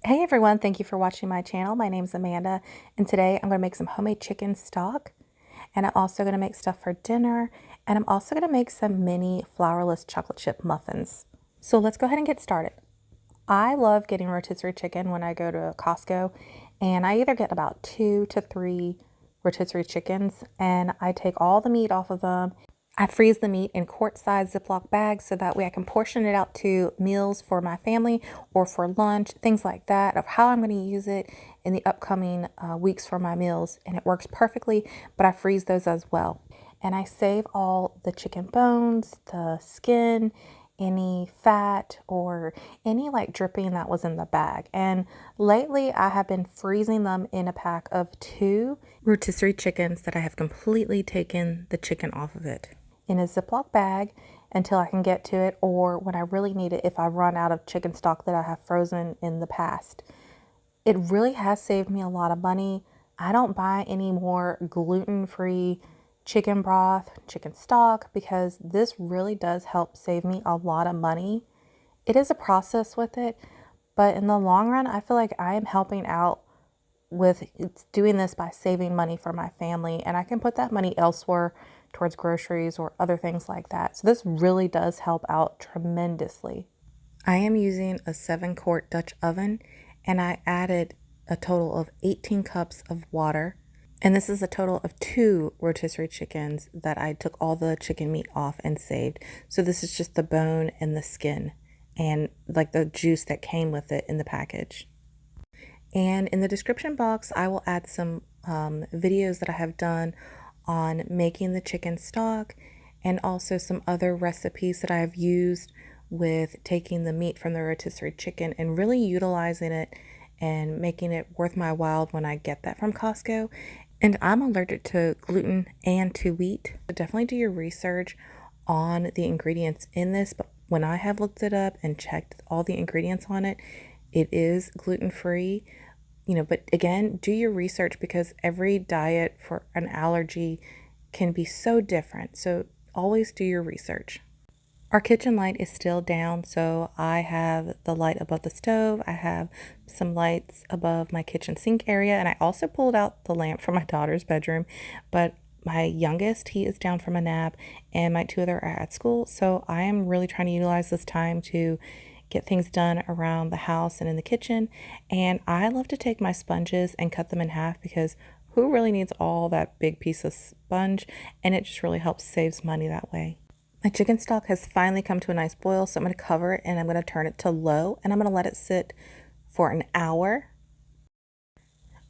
Hey everyone, thank you for watching my channel. My name's Amanda, and today I'm going to make some homemade chicken stock, and I'm also going to make stuff for dinner, and I'm also going to make some mini flourless chocolate chip muffins. So let's go ahead and get started. I love getting rotisserie chicken when I go to Costco, and I either get about 2 to 3 rotisserie chickens, and I take all the meat off of them. I freeze the meat in quart-sized Ziploc bags so that way I can portion it out to meals for my family or for lunch, things like that, of how I'm going to use it in the upcoming weeks for my meals. And it works perfectly, but I freeze those as well. And I save all the chicken bones, the skin, any fat or any like dripping that was in the bag. And lately I have been freezing them in a pack of 2 rotisserie chickens that I have completely taken the chicken off of it in a Ziploc bag until I can get to it, or when I really need it if I run out of chicken stock that I have frozen in the past. It really has saved me a lot of money. I don't buy any more gluten-free chicken broth, chicken stock, because this really does help save me a lot of money. It is a process with it, but in the long run, I feel like I am helping out with doing this by saving money for my family, and I can put that money elsewhere towards groceries or other things like that. So this really does help out tremendously. I am using a 7-quart Dutch oven, and I added a total of 18 cups of water. And this is a total of 2 rotisserie chickens that I took all the chicken meat off and saved. So this is just the bone and the skin and like the juice that came with it in the package. And in the description box, I will add some videos that I have done on making the chicken stock, and also some other recipes that I have used with taking the meat from the rotisserie chicken and really utilizing it and making it worth my while when I get that from Costco. And I'm allergic to gluten and to wheat. So definitely do your research on the ingredients in this, but when I have looked it up and checked all the ingredients on it, it is gluten-free. But again, do your research because every diet for an allergy can be so different. So always do your research. Our kitchen light is still down, so I have the light above the stove. I have some lights above my kitchen sink area, and I also pulled out the lamp from my daughter's bedroom. But my youngest, he is down from a nap, and my 2 other are at school. So I am really trying to utilize this time to get things done around the house and in the kitchen. And I love to take my sponges and cut them in half because who really needs all that big piece of sponge? And it just really helps saves money that way. My chicken stock has finally come to a nice boil, so I'm going to cover it and I'm going to turn it to low and I'm going to let it sit for an hour.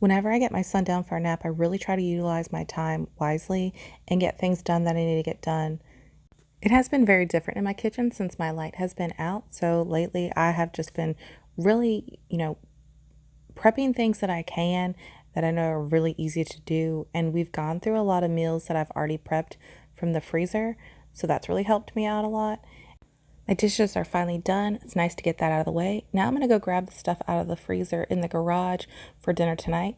Whenever I get my son down for a nap, I really try to utilize my time wisely and get things done that I need to get done. It has been very different in my kitchen since my light has been out. So lately I have just been really, prepping things that I can that I know are really easy to do. And we've gone through a lot of meals that I've already prepped from the freezer. So that's really helped me out a lot. My dishes are finally done. It's nice to get that out of the way. Now I'm going to go grab the stuff out of the freezer in the garage for dinner tonight.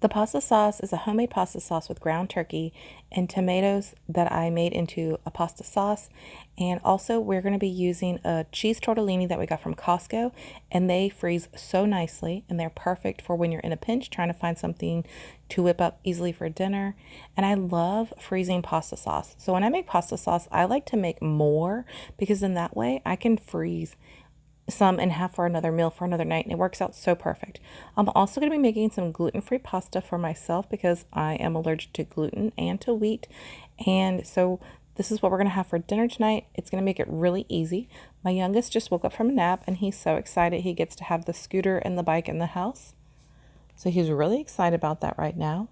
The pasta sauce is a homemade pasta sauce with ground turkey and tomatoes that I made into a pasta sauce. And also we're going to be using a cheese tortellini that we got from Costco, and they freeze so nicely and they're perfect for when you're in a pinch trying to find something to whip up easily for dinner. And I love freezing pasta sauce. So when I make pasta sauce, I like to make more because in that way I can freeze some and have for another meal for another night, and it works out so perfect. I'm also going to be making some gluten-free pasta for myself because I am allergic to gluten and to wheat, and so this is what we're going to have for dinner tonight. It's going to make it really easy. My youngest just woke up from a nap and he's so excited he gets to have the scooter and the bike in the house, so he's really excited about that right now.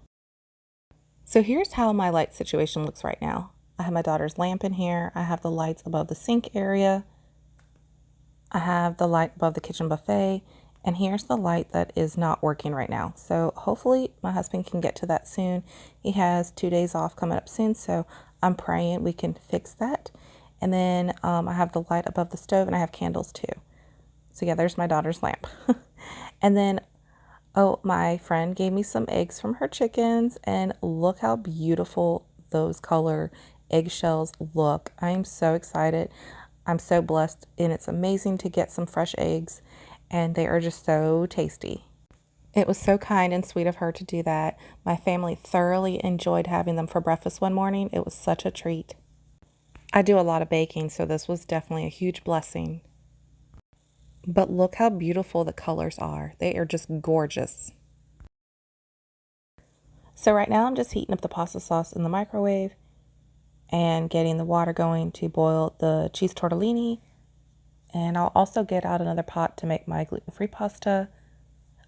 So here's how my light situation looks right now. I have my daughter's lamp in here. I have the lights above the sink area. I have the light above the kitchen buffet, and here's the light that is not working right now. So hopefully my husband can get to that soon. He has 2 days off coming up soon, so I'm praying we can fix that. And then I have the light above the stove, and I have candles too. So yeah, there's my daughter's lamp. And then, oh, my friend gave me some eggs from her chickens, and look how beautiful those color eggshells look. I'm so excited. I'm so blessed, and it's amazing to get some fresh eggs. and they are just so tasty. It was so kind and sweet of her to do that. My family thoroughly enjoyed having them for breakfast one morning. It was such a treat. I do a lot of baking, so this was definitely a huge blessing. But look how beautiful the colors are. They are just gorgeous. So right now I'm just heating up the pasta sauce in the microwave and getting the water going to boil the cheese tortellini. And I'll also get out another pot to make my gluten-free pasta.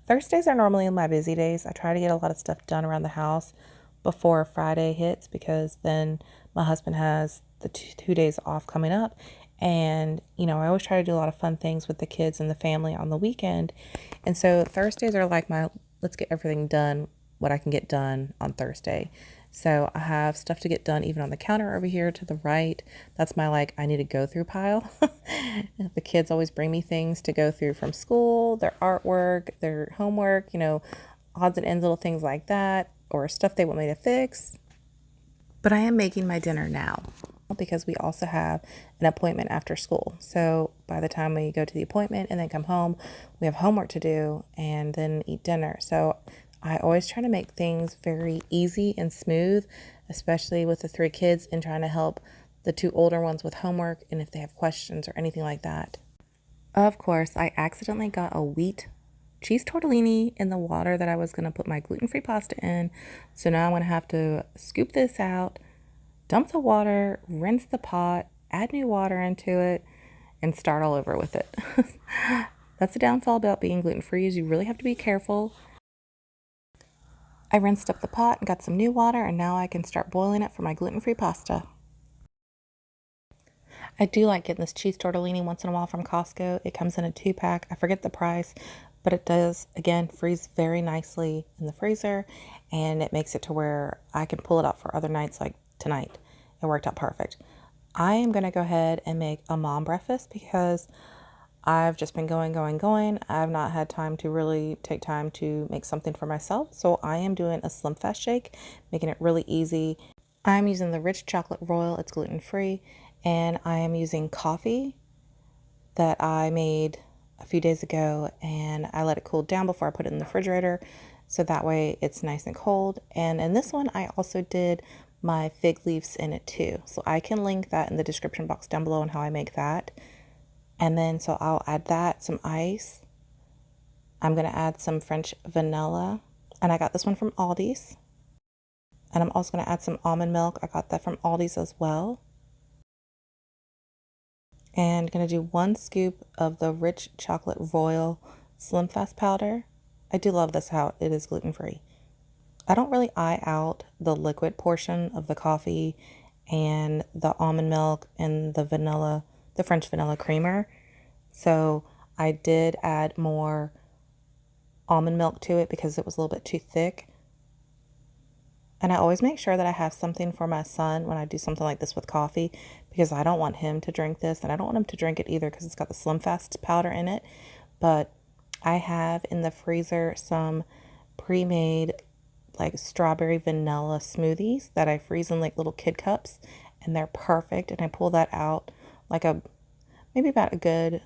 Thursdays are normally my busy days. I try to get a lot of stuff done around the house before Friday hits, because then my husband has the two days off coming up. And, you know, I always try to do a lot of fun things with the kids and the family on the weekend. And so Thursdays are like my let's get everything done, what I can get done on Thursday. So I have stuff to get done even on the counter over here to the right. That's my I need to go through pile. The kids always bring me things to go through from school, their artwork, their homework, you know, odds and ends, little things like that, or stuff they want me to fix. But I am making my dinner now because we also have an appointment after school. So by the time we go to the appointment and then come home, we have homework to do and then eat dinner. So I always try to make things very easy and smooth, especially with the 3 kids, and trying to help the 2 older ones with homework and if they have questions or anything like that. Of course, I accidentally got a wheat cheese tortellini in the water that I was going to put my gluten-free pasta in. So now I'm going to have to scoop this out, dump the water, rinse the pot, add new water into it, and start all over with it. That's the downfall about being gluten-free, is you really have to be careful. I rinsed up the pot and got some new water, and now I can start boiling it for my gluten-free pasta. I do like getting this cheese tortellini once in a while from Costco. It comes in a 2-pack. I forget the price, but it does, again, freeze very nicely in the freezer, and it makes it to where I can pull it out for other nights like tonight. It worked out perfect. I am going to go ahead and make a mom breakfast because I've just been going. I've not had time to really take time to make something for myself. So I am doing a Slim Fast shake, making it really easy. I'm using the rich chocolate royal. It's gluten-free. And I am using coffee that I made a few days ago, and I let it cool down before I put it in the refrigerator. So that way it's nice and cold. And in this one, I also did my fig leaves in it too. So I can link that in the description box down below on how I make that. And then, so I'll add that, some ice. I'm going to add some French vanilla. And I got this one from Aldi's. And I'm also going to add some almond milk. I got that from Aldi's as well. And going to do 1 scoop of the rich chocolate royal Slim Fast powder. I do love this, how it is gluten-free. I don't really eye out the liquid portion of the coffee and the almond milk and the vanilla, the French vanilla creamer. So I did add more almond milk to it because it was a little bit too thick. And I always make sure that I have something for my son when I do something like this with coffee, because I don't want him to drink this, and I don't want him to drink it either because it's got the Slim Fast powder in it. But I have in the freezer some pre-made strawberry vanilla smoothies that I freeze in little kid cups, and they're perfect. And I pull that out maybe about a good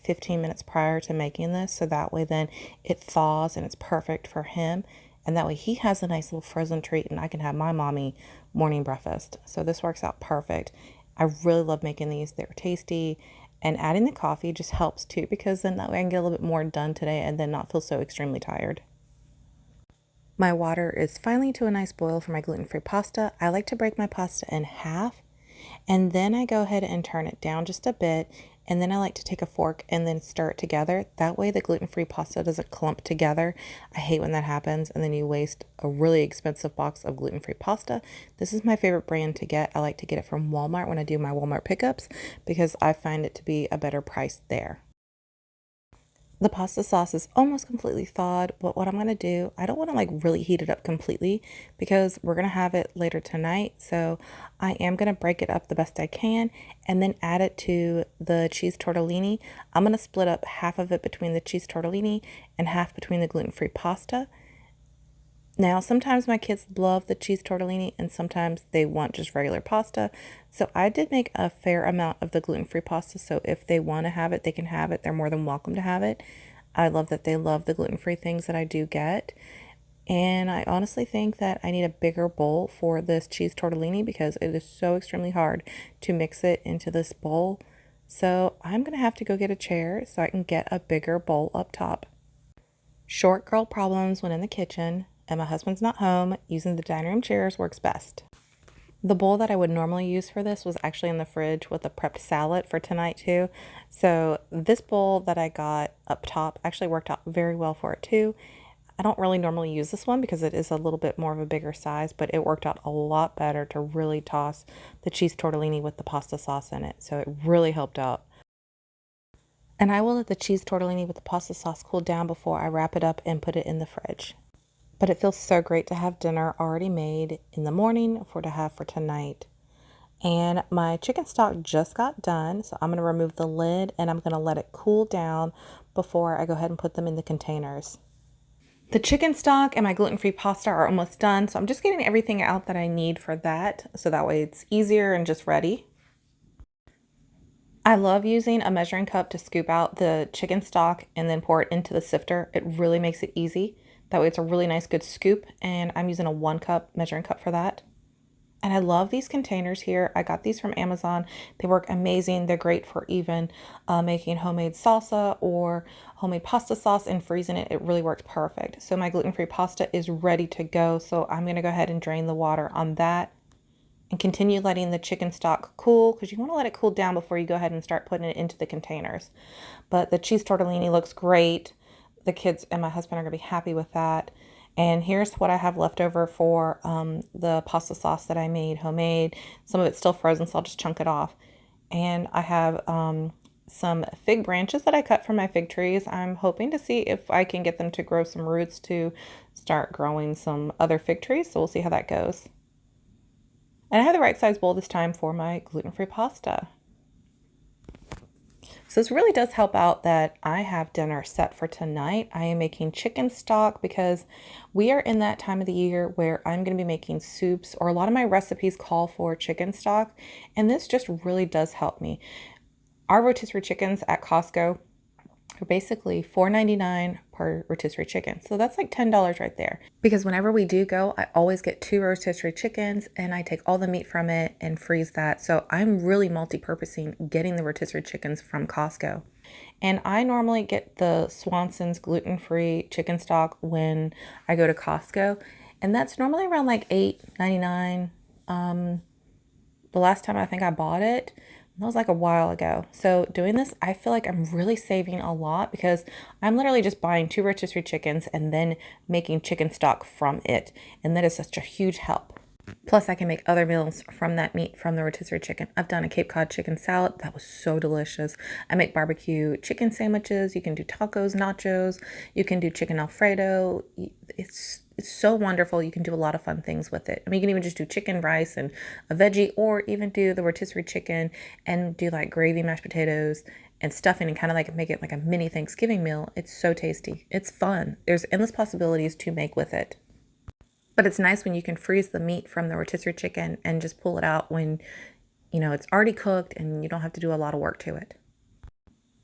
15 minutes prior to making this, so that way then it thaws and it's perfect for him, and that way he has a nice little frozen treat and I can have my mommy morning breakfast. So this works out perfect. I really love making these. They're tasty, and adding the coffee just helps too, because then that way I can get a little bit more done today and then not feel so extremely tired. My water is finally to a nice boil for my gluten-free pasta. I like to break my pasta in half, and then I go ahead and turn it down just a bit, and then I like to take a fork and then stir it together. That way the gluten-free pasta doesn't clump together. I hate when that happens, and then you waste a really expensive box of gluten-free pasta. This is my favorite brand to get. I like to get it from Walmart when I do my Walmart pickups because I find it to be a better price there. The pasta sauce is almost completely thawed, but what I'm going to do, I don't want to really heat it up completely because we're going to have it later tonight. So I am going to break it up the best I can and then add it to the cheese tortellini. I'm going to split up half of it between the cheese tortellini and half between the gluten-free pasta. Now, sometimes my kids love the cheese tortellini and sometimes they want just regular pasta. So I did make a fair amount of the gluten-free pasta. So if they want to have it, they can have it. They're more than welcome to have it. I love that they love the gluten-free things that I do get. And I honestly think that I need a bigger bowl for this cheese tortellini because it is so extremely hard to mix it into this bowl. So I'm going to have to go get a chair so I can get a bigger bowl up top. Short girl problems when in the kitchen, and my husband's not home. Using the dining room chairs works best. The bowl that I would normally use for this was actually in the fridge with a prepped salad for tonight too. So this bowl that I got up top actually worked out very well for it too. I don't really normally use this one because it is a little bit more of a bigger size, but it worked out a lot better to really toss the cheese tortellini with the pasta sauce in it. So it really helped out. And I will let the cheese tortellini with the pasta sauce cool down before I wrap it up and put it in the fridge. But it feels so great to have dinner already made in the morning to have for tonight. And my chicken stock just got done, so I'm going to remove the lid and I'm going to let it cool down before I go ahead and put them in the containers. The chicken stock and my gluten-free pasta are almost done, so I'm just getting everything out that I need for that, so that way it's easier and just ready. I love using a measuring cup to scoop out the chicken stock and then pour it into the sifter. It really makes it easy. That way it's a really nice good scoop, and I'm using a 1 cup measuring cup for that. And I love these containers here. I got these from Amazon. They work amazing. They're great for even making homemade salsa or homemade pasta sauce and freezing it. It really works perfect. So my gluten-free pasta is ready to go. So I'm going to go ahead and drain the water on that and continue letting the chicken stock cool because you want to let it cool down before you go ahead and start putting it into the containers. But the cheese tortellini looks great. The kids and my husband are going to be happy with that. And here's what I have left over for the pasta sauce that I made homemade. Some of it's still frozen, so I'll just chunk it off. And I have some fig branches that I cut from my fig trees. I'm hoping to see if I can get them to grow some roots to start growing some other fig trees. So we'll see how that goes. And I have the right size bowl this time for my gluten-free pasta. So this really does help out that I have dinner set for tonight. I am making chicken stock because we are in that time of the year where I'm going to be making soups, or a lot of my recipes call for chicken stock, and this just really does help me. Our rotisserie chickens at Costco are basically $4.99 per rotisserie chicken. So that's like $10 right there. Because whenever we do go, I always get 2 rotisserie chickens and I take all the meat from it and freeze that. So I'm really multi-purposing getting the rotisserie chickens from Costco. And I normally get the Swanson's gluten-free chicken stock when I go to Costco. And that's normally around like $8.99. The last time I think I bought it, that was like a while ago. So doing this, I feel like I'm really saving a lot because I'm literally just buying 2 rotisserie chickens and then making chicken stock from it. And that is such a huge help. Plus, I can make other meals from that meat from the rotisserie chicken. I've done a Cape Cod chicken salad. That was so delicious. I make barbecue chicken sandwiches. You can do tacos, nachos. You can do chicken Alfredo. It's so wonderful. You can do a lot of fun things with it. I mean, you can even just do chicken, rice, and a veggie, or even do the rotisserie chicken and do like gravy, mashed potatoes, and stuffing, and kind of like make it like a mini Thanksgiving meal. It's so tasty. It's fun. There's endless possibilities to make with it. But it's nice when you can freeze the meat from the rotisserie chicken and just pull it out when, you know, it's already cooked and you don't have to do a lot of work to it.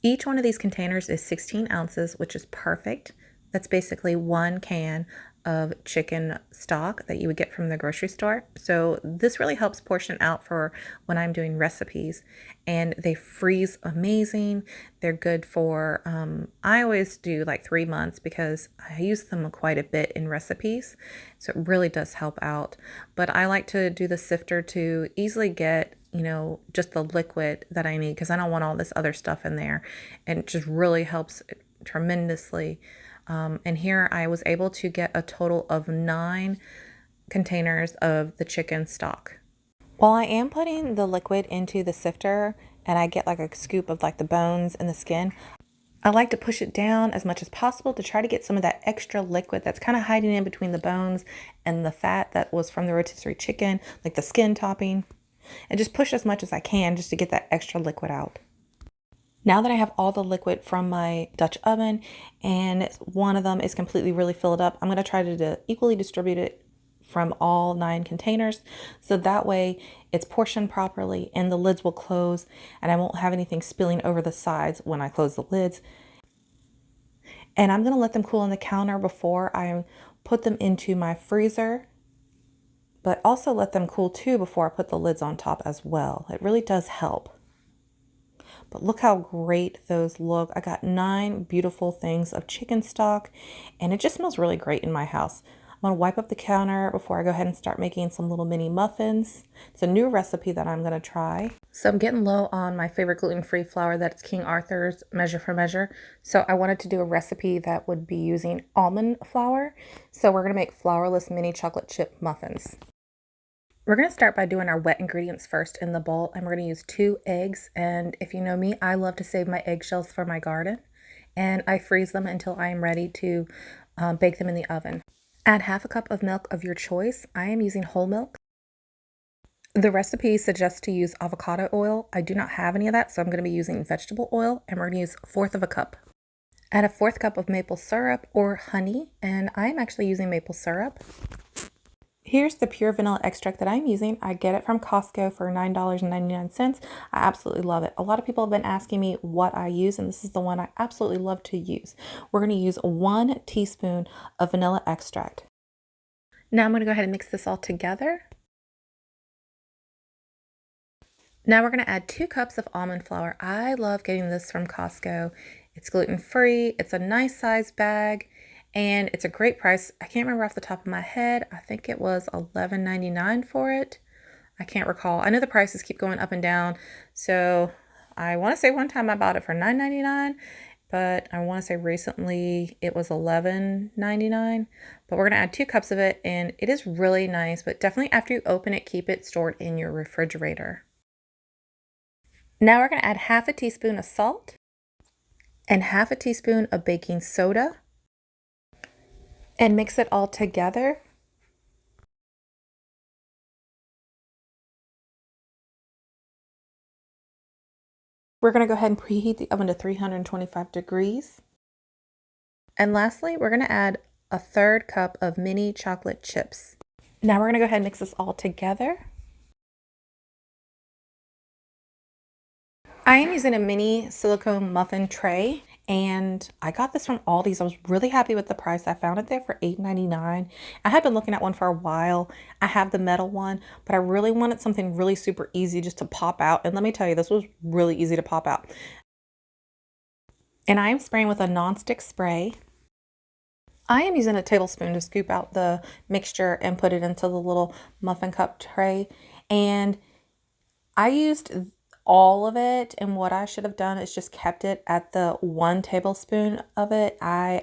Each one of these containers is 16 ounces, which is perfect. That's basically 1 can of chicken stock that you would get from the grocery store. So this really helps portion out for when I'm doing recipes, and they freeze amazing. They're good for, I always do like 3 months because I use them quite a bit in recipes. So it really does help out. But I like to do the sifter to easily get, you know, just the liquid that I need because I don't want all this other stuff in there. And it just really helps tremendously. And here I was able to get a total of 9 containers of the chicken stock. While I am putting the liquid into the sifter and I get like a scoop of like the bones and the skin, I like to push it down as much as possible to try to get some of that extra liquid that's kind of hiding in between the bones and the fat that was from the rotisserie chicken, like the skin topping, and just push as much as I can just to get that extra liquid out. Now that I have all the liquid from my Dutch oven and one of them is completely really filled up, I'm going to try to equally distribute it from all 9 containers. So that way it's portioned properly and the lids will close and I won't have anything spilling over the sides when I close the lids. And I'm going to let them cool on the counter before I put them into my freezer, but also let them cool too before I put the lids on top as well. It really does help. But look how great those look. I got 9 beautiful things of chicken stock, and it just smells really great in my house. I'm going to wipe up the counter before I go ahead and start making some little mini muffins. It's a new recipe that I'm going to try. So I'm getting low on my favorite gluten-free flour. That's King Arthur's Measure for Measure. So I wanted to do a recipe that would be using almond flour. So we're going to make flourless mini chocolate chip muffins. We're going to start by doing our wet ingredients first in the bowl, and we're going to use 2 eggs. And if you know me, I love to save my eggshells for my garden, and I freeze them until I am ready to bake them in the oven. Add half a cup of milk of your choice. I am using whole milk. The recipe suggests to use avocado oil. I do not have any of that, so I'm going to be using vegetable oil, and we're going to use 1/4 of a cup. Add a 1/4 cup of maple syrup or honey, and I'm actually using maple syrup. Here's the pure vanilla extract that I'm using. I get it from Costco for $9.99. I absolutely love it. A lot of people have been asking me what I use, and this is the one I absolutely love to use. We're going to use 1 teaspoon of vanilla extract. Now I'm going to go ahead and mix this all together. Now we're going to add 2 cups of almond flour. I love getting this from Costco. It's gluten-free. It's a nice size bag. And it's a great price. I can't remember off the top of my head. I think it was $11.99 for it. I can't recall. I know the prices keep going up and down. So I want to say one time I bought it for $9.99, but I want to say recently it was $11.99. But we're going to add 2 cups of it, and it is really nice. But definitely after you open it, keep it stored in your refrigerator. Now we're going to add half a teaspoon of salt and half a teaspoon of baking soda, and mix it all together. We're going to go ahead and preheat the oven to 325 degrees. And lastly, we're going to add a 1/3 cup of mini chocolate chips. Now we're going to go ahead and mix this all together. I am using a mini silicone muffin tray, and I got this from Aldi's. I was really happy with the price. I found it there for $8.99. I had been looking at one for a while. I have the metal one, but I really wanted something really super easy just to pop out. And let me tell you, this was really easy to pop out. And I am spraying with a nonstick spray. I am using a tablespoon to scoop out the mixture and put it into the little muffin cup tray. And I used all of it, and what I should have done is just kept it at the 1 tablespoon of it. I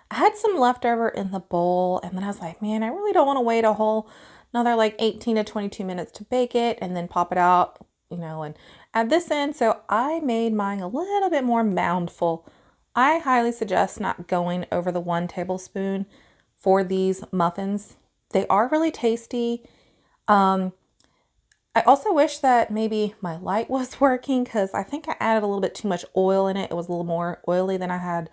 had some leftover in the bowl, and then I was like, man, I really don't want to wait another like 18 to 22 minutes to bake it and then pop it out, and add this in. So I made mine a little bit more moundful. I highly suggest not going over the 1 tablespoon for these muffins. They are really tasty. I also wish that maybe my light was working, because I think I added a little bit too much oil in it. It was a little more oily than I had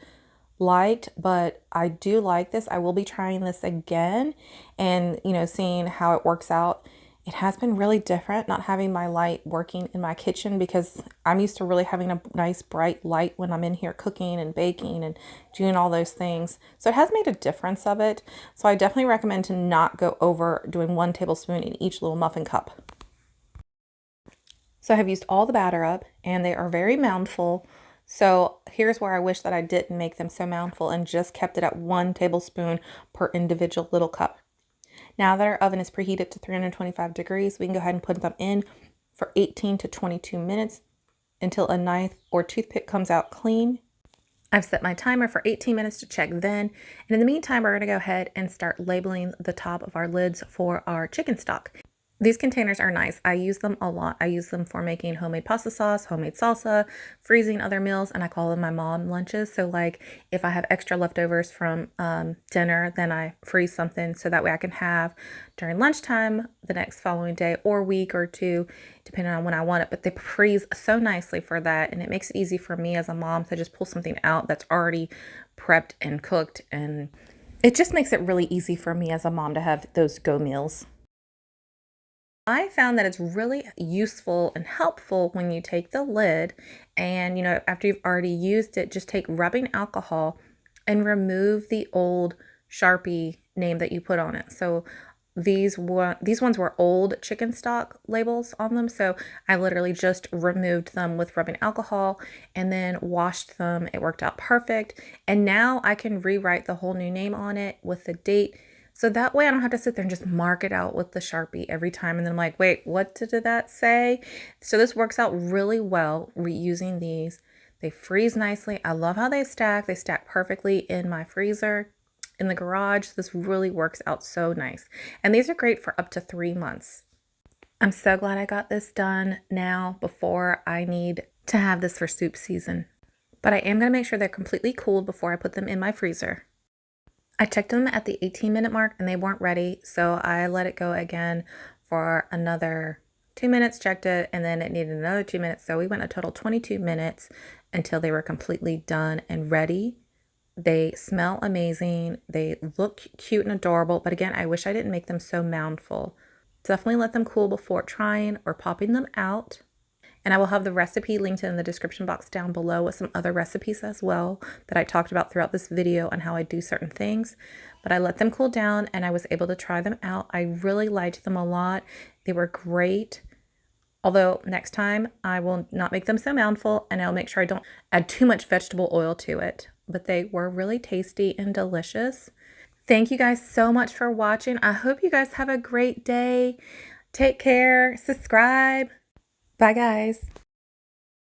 liked, but I do like this. I will be trying this again and, seeing how it works out. It has been really different not having my light working in my kitchen, because I'm used to really having a nice bright light when I'm in here cooking and baking and doing all those things. So it has made a difference of it. So I definitely recommend to not go over doing 1 tablespoon in each little muffin cup. So I have used all the batter up, and they are very moundful. So here's where I wish that I didn't make them so moundful and just kept it at 1 tablespoon per individual little cup. Now that our oven is preheated to 325 degrees, we can go ahead and put them in for 18 to 22 minutes until a knife or toothpick comes out clean. I've set my timer for 18 minutes to check then. And in the meantime, we're going to go ahead and start labeling the top of our lids for our chicken stock. These containers are nice. I use them a lot. I use them for making homemade pasta sauce, homemade salsa, freezing other meals, and I call them my mom lunches. So like if I have extra leftovers from dinner, then I freeze something so that way I can have during lunchtime the next following day or week or two, depending on when I want it. But they freeze so nicely for that, and it makes it easy for me as a mom to just pull something out that's already prepped and cooked, and it just makes it really easy for me as a mom to have those go meals. I found that it's really useful and helpful when you take the lid and, after you've already used it, just take rubbing alcohol and remove the old Sharpie name that you put on it. So these ones were old chicken stock labels on them, so I literally just removed them with rubbing alcohol and then washed them. It worked out perfect, and now I can rewrite the whole new name on it with the date, so that way I don't have to sit there and just mark it out with the Sharpie every time, and then I'm like, wait, what did that say? So this works out really well reusing these. They freeze nicely. I love how they stack. They stack perfectly in my freezer in the garage. This really works out so nice. And these are great for up to 3 months. I'm so glad I got this done now before I need to have this for soup season. But I am going to make sure they're completely cooled before I put them in my freezer. I checked them at the 18-minute mark and they weren't ready, so I let it go again for another 2 minutes, checked it, and then it needed another 2 minutes. So we went a total 22 minutes until they were completely done and ready. They smell amazing. They look cute and adorable, but again, I wish I didn't make them so moundful. Definitely let them cool before trying or popping them out. And I will have the recipe linked in the description box down below with some other recipes as well that I talked about throughout this video on how I do certain things. But I let them cool down and I was able to try them out. I really liked them a lot. They were great. Although next time I will not make them so moundful and I'll make sure I don't add too much vegetable oil to it. But they were really tasty and delicious. Thank you guys so much for watching. I hope you guys have a great day. Take care. Subscribe. Bye, guys.